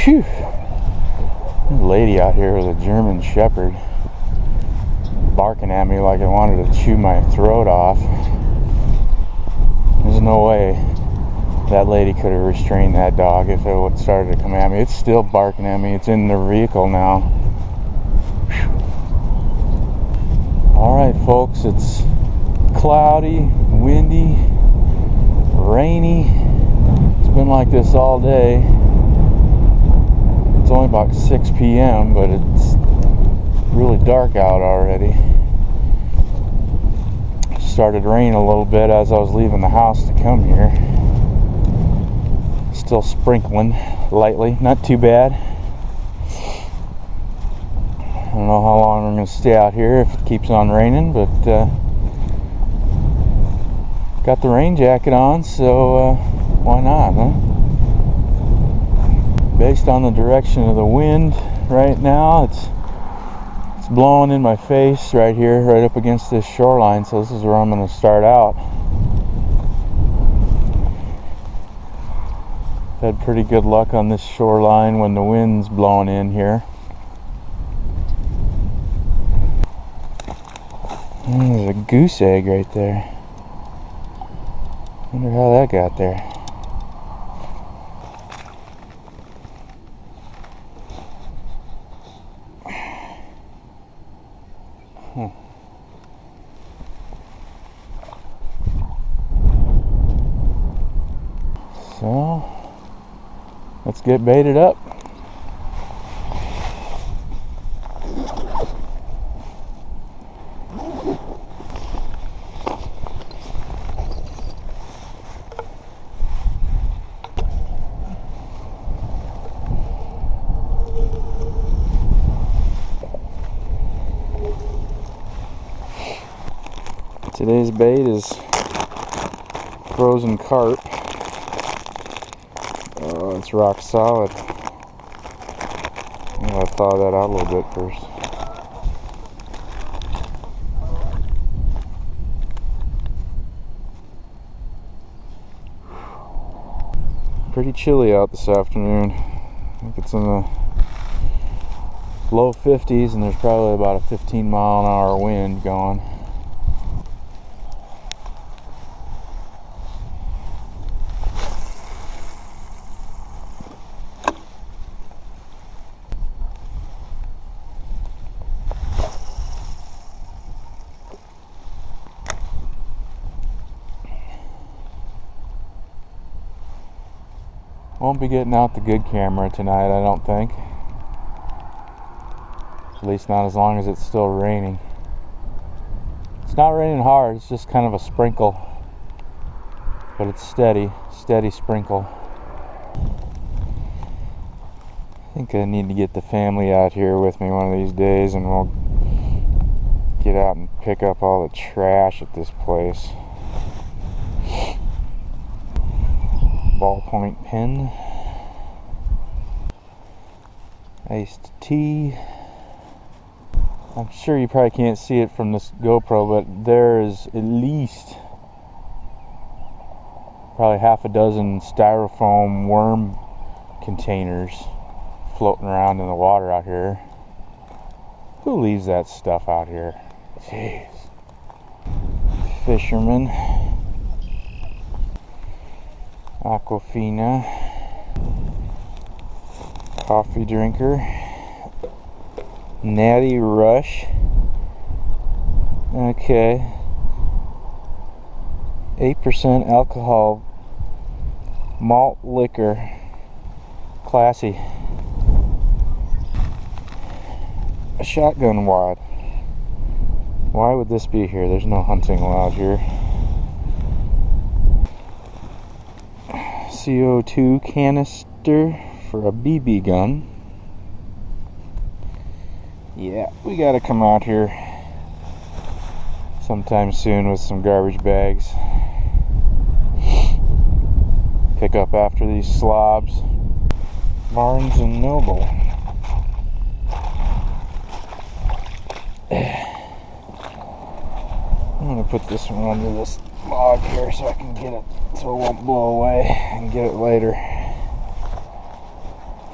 Phew. There's a lady out here with a German Shepherd barking at me like it wanted to chew my throat off. There's no way that lady could have restrained that dog if it would started to come at me. It's still barking at me. It's in the vehicle now. Whew. Alright folks, it's cloudy, windy, rainy. It's been like this all day. It's only about 6 p.m. but it's really dark out already. Started raining a little bit as I was leaving the house to come here. Still sprinkling lightly, not too bad. I don't know how long I'm going to stay out here if it keeps on raining, but got the rain jacket on, so why not, huh? Based on the direction of the wind right now, it's blowing in my face right here, right up against this shoreline, so this is where I'm going to start out. Had pretty good luck on this shoreline when the wind's blowing in here. There's a goose egg right there. Wonder how that got there. So, let's get baited up. Today's bait is frozen carp. Oh, it's rock solid. I'm gonna thaw that out a little bit first. Pretty chilly out this afternoon. I think it's in the low 50s and there's probably about a 15-mile-an-hour wind going. Won't be getting out the good camera tonight, I don't think. At least not as long as it's still raining. It's not raining hard, it's just kind of a sprinkle. But it's steady sprinkle. I think I need to get the family out here with me one of these days and we'll get out and pick up all the trash at this place. Ballpoint pen, iced tea. I'm sure you probably can't see it from this GoPro, but there is at least probably half a dozen styrofoam worm containers floating around in the water out here. Who leaves that stuff out here? Jeez. Fishermen. Aquafina, coffee drinker, Natty Rush, okay, 8% alcohol malt liquor, classy, a shotgun wad. Why would this be here? There's no hunting allowed here. CO2 canister for a BB gun. Yeah, we gotta come out here sometime soon with some garbage bags. pick up after these slobs. Barnes and Noble. I'm gonna put this one under this log here so I can get it so it won't blow away and get it later.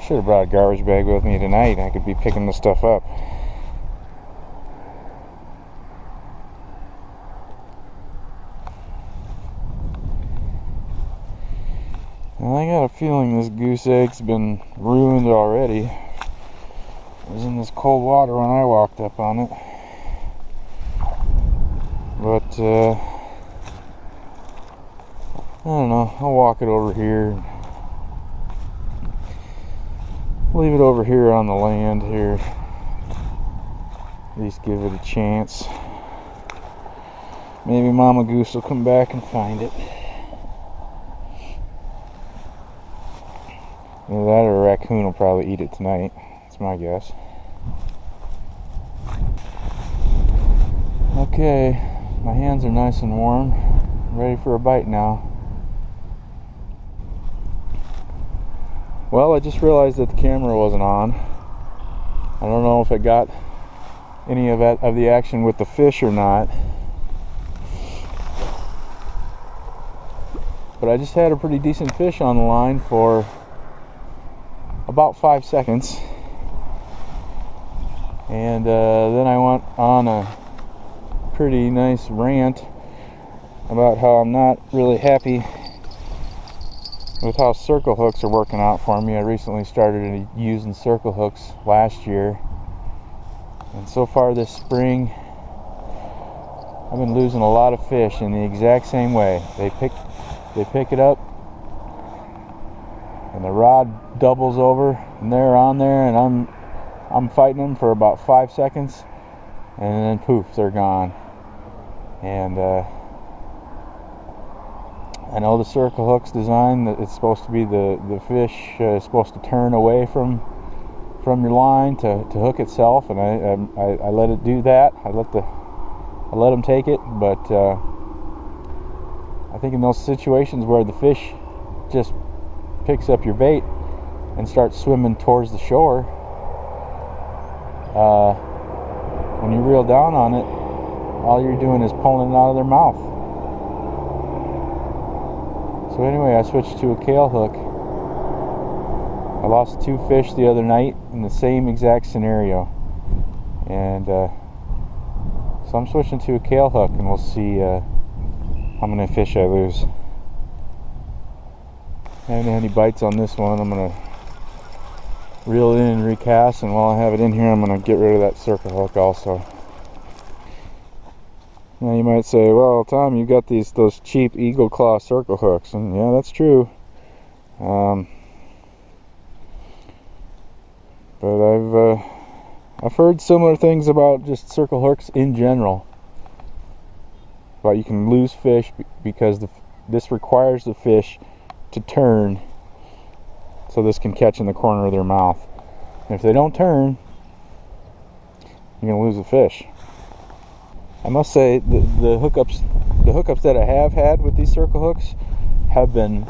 Should have brought a garbage bag with me tonight. I could be picking this stuff up. Well, I got a feeling this goose egg's been ruined already. It was in this cold water when I walked up on it. But, I don't know. I'll walk it over here. Leave it over here on the land here. At least give it a chance. Maybe Mama Goose will come back and find it. Either that or a raccoon will probably eat it tonight. That's my guess. Okay, my hands are nice and warm. I'm ready for a bite now. Well, I just realized that the camera wasn't on. I don't know if it got any of the action with the fish or not. But I just had a pretty decent fish on the line for about 5 seconds. And then I went on a pretty nice rant about how I'm not really happy with how circle hooks are working out for me. I recently started using circle hooks last year, and so far this spring I've been losing a lot of fish in the exact same way. They pick it up and the rod doubles over and they're on there, and I'm fighting them for about 5 seconds, and then poof, they're gone. And I know the circle hook's designed that it's supposed to be the fish is supposed to turn away from your line to hook itself, and I let it do that. I let them take it, but I think in those situations where the fish just picks up your bait and starts swimming towards the shore, when you reel down on it, all you're doing is pulling it out of their mouth. So anyway, I switched to a kale hook. I lost 2 fish the other night in the same exact scenario, and so I'm switching to a kale hook, and we'll see how many fish I lose. I haven't had any bites on this one. I'm gonna reel it in and recast, and while I have it in here, I'm gonna get rid of that circle hook also. Now you might say, well, Tom, you got those cheap eagle claw circle hooks, and yeah, that's true. But I've heard similar things about just circle hooks in general. But you can lose fish because this requires the fish to turn, so this can catch in the corner of their mouth. And if they don't turn, you're gonna lose the fish. I must say the hookups that I have had with these circle hooks have been,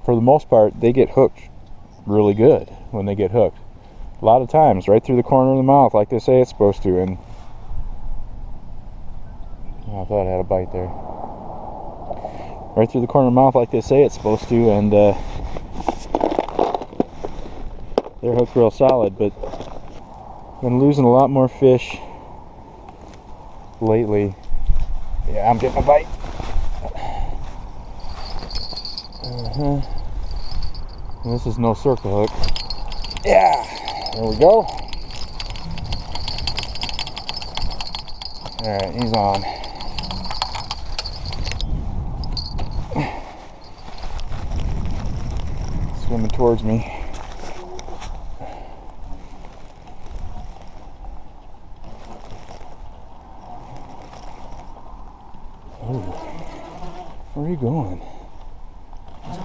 for the most part, they get hooked really good when they get hooked. A lot of times right through the corner of the mouth, like they say it's supposed to. And I thought I had a bite there. Right through the corner of the mouth, like they say it's supposed to, and they're hooked real solid. But I've been losing a lot more fish lately. Yeah, I'm getting a bite. And this is no circle hook. Yeah, there we go. Alright, he's on. Swimming towards me. Where are you going?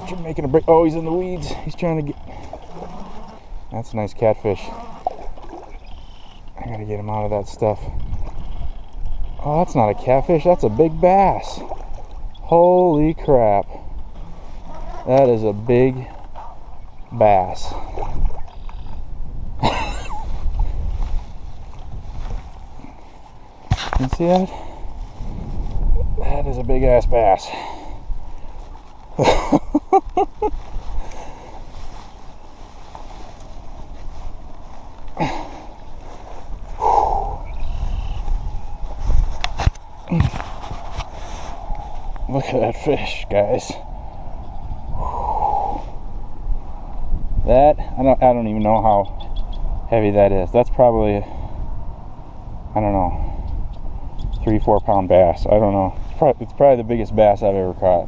He's making a break. Oh, he's in the weeds. He's trying to get... That's a nice catfish. I gotta get him out of that stuff. Oh, that's not a catfish. That's a big bass. Holy crap. That is a big bass. You see that? That is a big ass bass. Look at that fish, guys. That, I don't even know how heavy that is. That's probably, I don't know, 3-4 pound bass. I don't know. It's probably the biggest bass I've ever caught.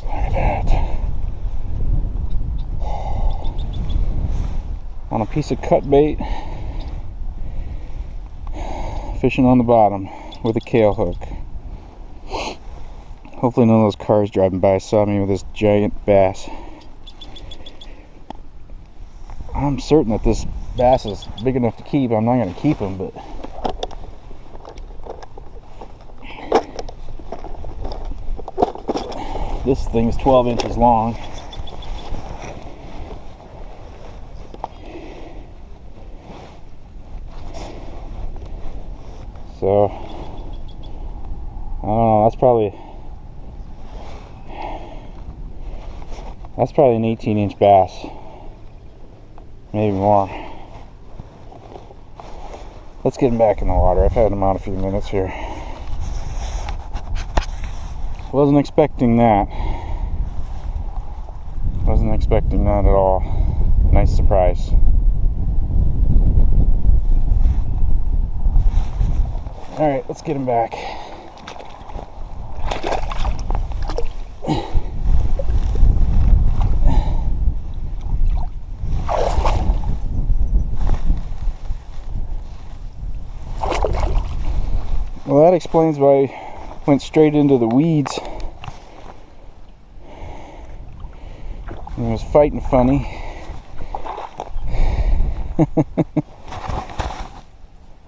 Look at that. On a piece of cut bait, fishing on the bottom with a kale hook. Hopefully none of those cars driving by saw me with this giant bass. I'm certain that this bass is big enough to keep. I'm not going to keep him, but this thing is 12 inches long. So, I don't know, that's probably an 18-inch bass. Maybe more. Let's get him back in the water. I've had him out a few minutes here. Wasn't expecting that. Wasn't expecting that at all. Nice surprise. Alright, let's get him back. Well, that explains why I went straight into the weeds. He was fighting funny.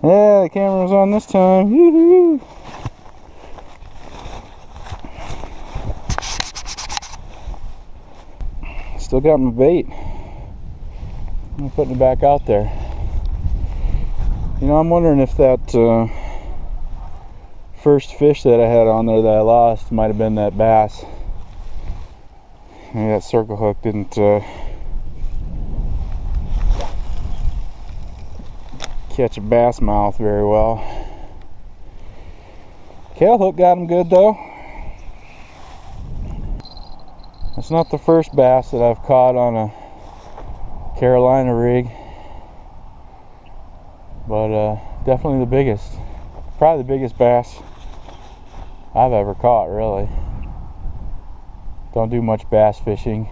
Yeah, the camera was on this time. Woo-hoo. Still got my bait. I'm putting it back out there. You know, I'm wondering if that first fish that I had on there that I lost might have been that bass. Maybe that circle hook didn't catch a bass mouth very well. Kale hook got him good though. That's not the first bass that I've caught on a Carolina rig, but definitely the biggest. Probably the biggest bass I've ever caught, really. Don't do much bass fishing.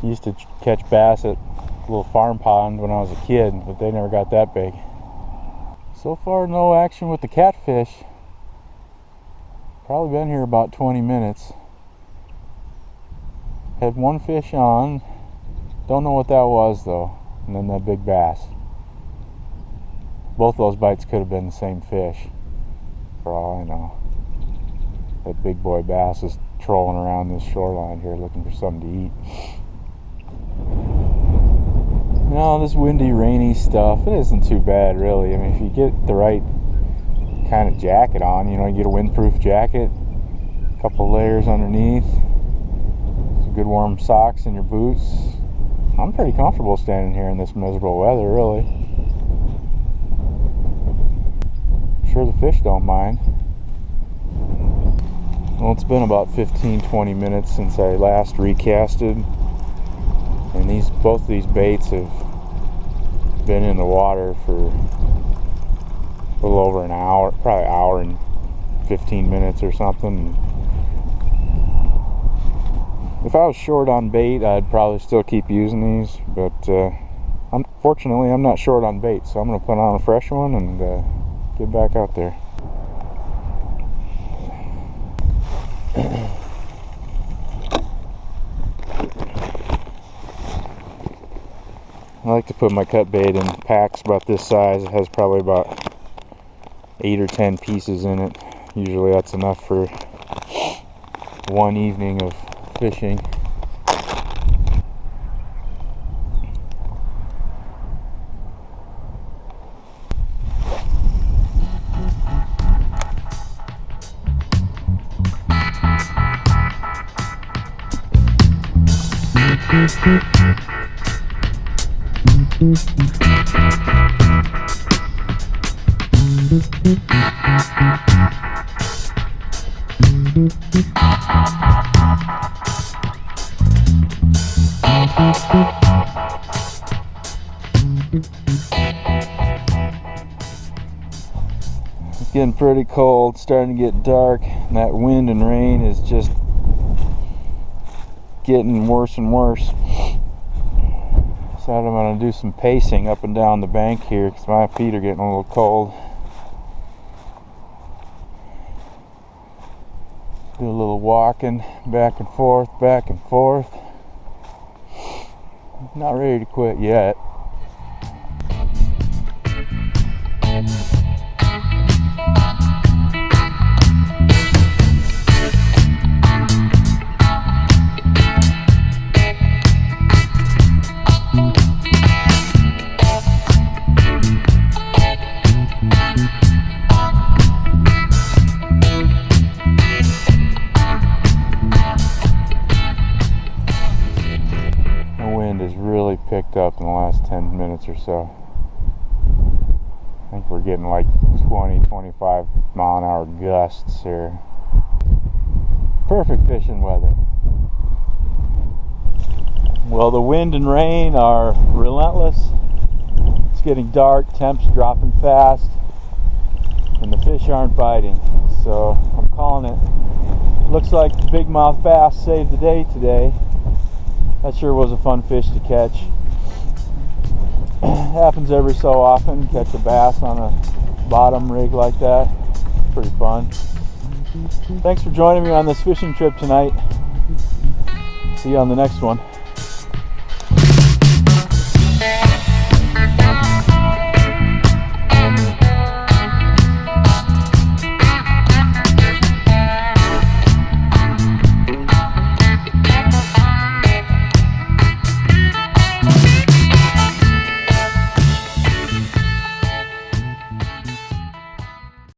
Used to catch bass at a little farm pond when I was a kid, but they never got that big. So far, no action with the catfish. Probably been here about 20 minutes. Had one fish on. Don't know what that was though. And then that big bass. Both those bites could have been the same fish, for all I know. That big boy bass is trolling around this shoreline here looking for something to eat. No, this windy, rainy stuff, it isn't too bad really. I mean, if you get the right kind of jacket on, you know, you get a windproof jacket, a couple layers underneath, some good warm socks in your boots. I'm pretty comfortable standing here in this miserable weather, really. Sure the fish don't mind. Well, it's been about 15-20 minutes since I last recasted, and both these baits have been in the water for a little over an hour, probably an hour and 15 minutes or something. If I was short on bait, I'd probably still keep using these, but unfortunately I'm not short on bait, so I'm going to put on a fresh one and get back out there. I like to put my cut bait in packs about this size. It has probably about 8 or 10 pieces in it. Usually that's enough for one evening of fishing. It's getting pretty cold, it's starting to get dark, and that wind and rain is just getting worse and worse. So I'm going to do some pacing up and down the bank here because my feet are getting a little cold. Do a little walking back and forth, back and forth. Not ready to quit yet. Picked up in the last 10 minutes or so. I think we're getting like 20-25 mile an hour gusts here. Perfect fishing weather. Well, the wind and rain are relentless. It's getting dark, temps dropping fast, and the fish aren't biting. So I'm calling it. Looks like the bigmouth bass saved the day today. That sure was a fun fish to catch. Happens every so often, catch a bass on a bottom rig like that. Pretty fun. Thanks for joining me on this fishing trip tonight. See you on the next one.